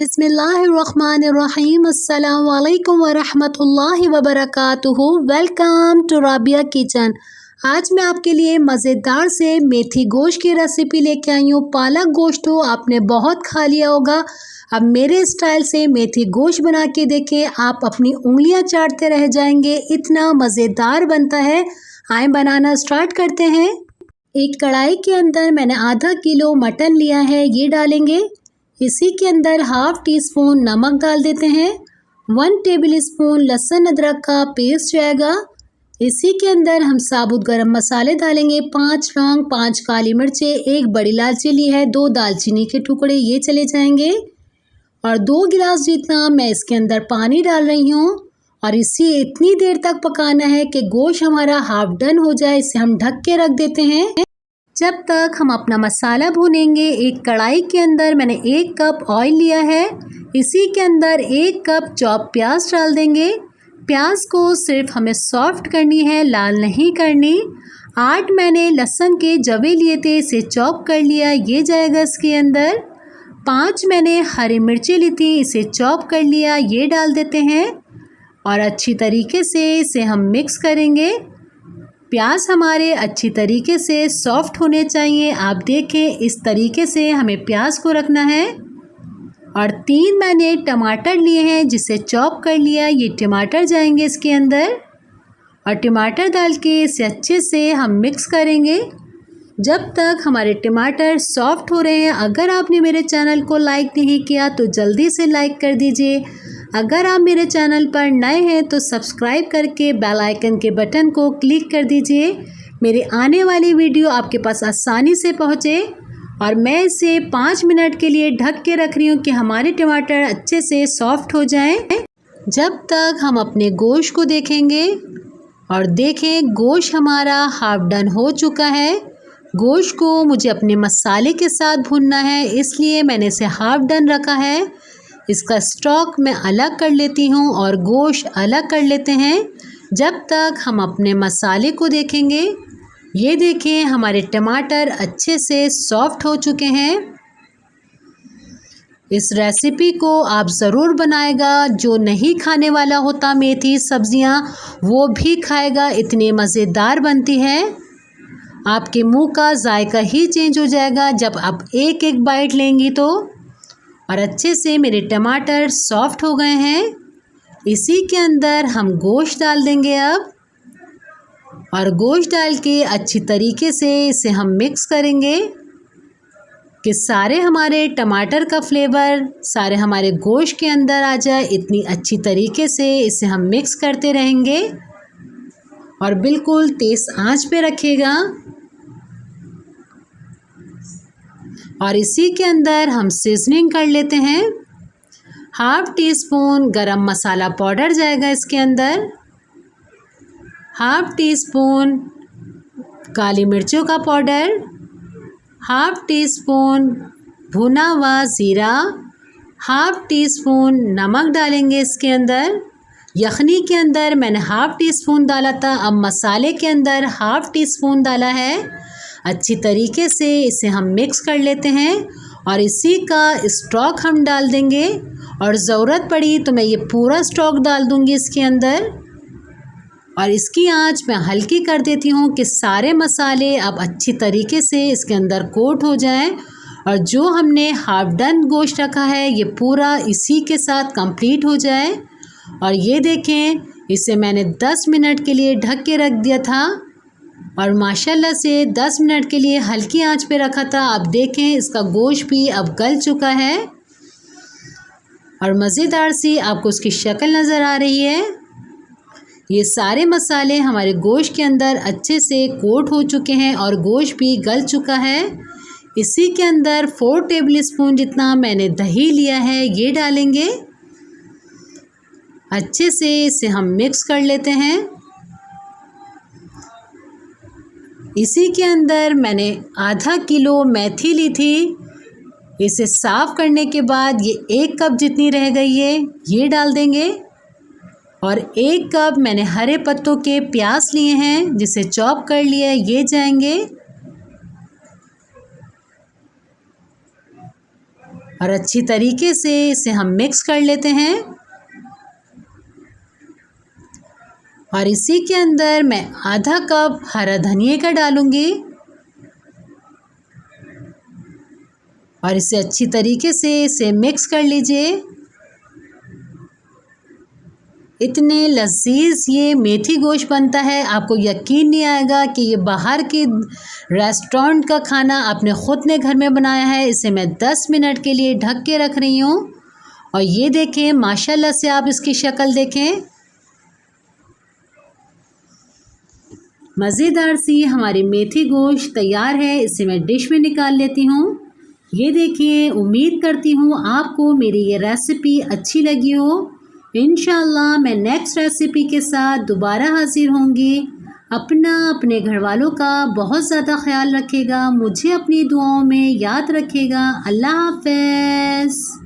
बिस्मिल्लाहिर्रहमानिर्रहीम। अस्सलाम वालेकुम वरहमतुल्लाहि वबरकातुहू। Welcome to Rabia kitchen. आज मैं आपके लिए मज़ेदार से मेथी गोश्त की रेसिपी लेके आई हूँ। पालक गोश्त तो आपने बहुत खा लिया होगा, अब मेरे स्टाइल से मेथी गोश्त बना के देखें, आप अपनी उंगलियां चाटते रह जाएंगे, इतना मज़ेदार बनता है। आए बनाना स्टार्ट करते हैं। एक कढ़ाई के अंदर मैंने आधा किलो मटन लिया है, ये डालेंगे। इसी के अंदर हाफ टी स्पून नमक डाल देते हैं। 1 टेबल स्पून लहसुन अदरक का पेस्ट जाएगा। इसी के अंदर हम साबुत गरम मसाले डालेंगे। 5 लौंग, 5 काली मिर्चें, 1 बड़ी इलायची ली है, 2 दालचीनी के टुकड़े, ये चले जाएंगे। और 2 गिलास जितना मैं इसके अंदर पानी डाल रही हूँ। और इसी इतनी देर तक पकाना है कि गोश्त हमारा हाफ डन हो जाए। इसे हम ढक के रख देते हैं। जब तक हम अपना मसाला भूनेंगे, एक कढ़ाई के अंदर मैंने 1 कप ऑयल लिया है। इसी के अंदर 1 कप चॉप प्याज डाल देंगे। प्याज को सिर्फ हमें सॉफ्ट करनी है, लाल नहीं करनी। 8 मैंने लहसुन के जवे लिए थे, इसे चॉप कर लिया, ये जाएगा इसके अंदर। 5 मैंने हरी मिर्ची ली थी, इसे चॉप कर लिया, ये डाल देते हैं। और अच्छी तरीके से इसे हम मिक्स करेंगे। प्याज हमारे अच्छी तरीके से सॉफ्ट होने चाहिए। आप देखें, इस तरीके से हमें प्याज को रखना है। और 3 मैंने टमाटर लिए हैं, जिसे चॉप कर लिया, ये टमाटर जाएंगे इसके अंदर। और टमाटर डाल के इसे अच्छे से हम मिक्स करेंगे जब तक हमारे टमाटर सॉफ्ट हो रहे हैं। अगर आपने मेरे चैनल को लाइक नहीं किया तो जल्दी से लाइक कर दीजिए। अगर आप मेरे चैनल पर नए हैं तो सब्सक्राइब करके बेल आइकन के बटन को क्लिक कर दीजिए, मेरी आने वाली वीडियो आपके पास आसानी से पहुंचे। और मैं इसे 5 मिनट के लिए ढक के रख रही हूँ कि हमारे टमाटर अच्छे से सॉफ्ट हो जाएं। जब तक हम अपने गोश्त को देखेंगे, और देखें गोश्त हमारा हाफ डन हो चुका है। गोश्त को मुझे अपने मसाले के साथ भूनना है, इसलिए मैंने इसे हाफ डन रखा है। इसका स्टॉक मैं अलग कर लेती हूँ और गोश्त अलग कर लेते हैं। जब तक हम अपने मसाले को देखेंगे, ये देखें हमारे टमाटर अच्छे से सॉफ्ट हो चुके हैं। इस रेसिपी को आप ज़रूर बनाएगा। जो नहीं खाने वाला होता मेथी सब्जियाँ, वो भी खाएगा, इतनी मज़ेदार बनती है। आपके मुंह का जायका ही चेंज हो जाएगा जब आप एक एक बाइट लेंगी तो। और अच्छे से मेरे टमाटर सॉफ्ट हो गए हैं। इसी के अंदर हम गोश्त डाल देंगे अब। और गोश्त डाल के अच्छी तरीके से इसे हम मिक्स करेंगे कि सारे हमारे टमाटर का फ्लेवर सारे हमारे गोश्त के अंदर आ जाए। इतनी अच्छी तरीके से इसे हम मिक्स करते रहेंगे और बिल्कुल तेज़ आंच पे रखिएगा। और इसी के अंदर हम सीजनिंग कर लेते हैं। हाफ टी स्पून गरम मसाला पाउडर जाएगा इसके अंदर। हाफ टी स्पून काली मिर्चों का पाउडर। हाफ टी स्पून भुना हुआ ज़ीरा। हाफ टी स्पून नमक डालेंगे इसके अंदर। यखनी के अंदर मैंने हाफ टी स्पून डाला था, अब मसाले के अंदर हाफ टी स्पून डाला है। अच्छी तरीके से इसे हम मिक्स कर लेते हैं और इसी का स्टॉक हम डाल देंगे। और ज़रूरत पड़ी तो मैं ये पूरा स्टॉक डाल दूंगी इसके अंदर। और इसकी आंच मैं हल्की कर देती हूँ कि सारे मसाले अब अच्छी तरीके से इसके अंदर कोट हो जाएं। और जो हमने हाफ डन गोश्त रखा है, ये पूरा इसी के साथ कंप्लीट हो जाए। और ये देखें, इसे मैंने 10 मिनट के लिए ढक के रख दिया था और माशाल्लाह से 10 मिनट के लिए हल्की आंच पे रखा था। अब देखें, इसका गोश्त भी अब गल चुका है और मज़ेदार सी आपको उसकी शक्ल नज़र आ रही है। ये सारे मसाले हमारे गोश्त के अंदर अच्छे से कोट हो चुके हैं और गोश्त भी गल चुका है। इसी के अंदर 4 टेबल स्पून जितना मैंने दही लिया है, ये डालेंगे। अच्छे से इसे हम मिक्स कर लेते हैं। इसी के अंदर मैंने आधा किलो मेथी ली थी, इसे साफ़ करने के बाद ये 1 कप जितनी रह गई है, ये डाल देंगे। और 1 कप मैंने हरे पत्तों के प्याज लिए हैं, जिसे चॉप कर लिया, ये जाएंगे। और अच्छी तरीके से इसे हम मिक्स कर लेते हैं। और इसी के अंदर मैं आधा कप हरा धनिया का डालूंगी और इसे अच्छी तरीके से इसे मिक्स कर लीजिए। इतने लजीज ये मेथी गोश्त बनता है, आपको यकीन नहीं आएगा कि ये बाहर के रेस्टोरेंट का खाना आपने ख़ुद ने घर में बनाया है। इसे मैं 10 मिनट के लिए ढक के रख रही हूँ और ये देखें, माशाल्लाह से आप इसकी शक्ल देखें। मज़ेदार सी हमारी मेथी गोश्त तैयार है। इसे मैं डिश में निकाल लेती हूँ। ये देखिए, उम्मीद करती हूँ आपको मेरी ये रेसिपी अच्छी लगी हो। इंशाअल्लाह मैं नेक्स्ट रेसिपी के साथ दोबारा हाजिर होंगी। अपना, अपने घर वालों का बहुत ज़्यादा ख्याल रखिएगा। मुझे अपनी दुआओं में याद रखिएगा। अल्लाह हाफ़िज़।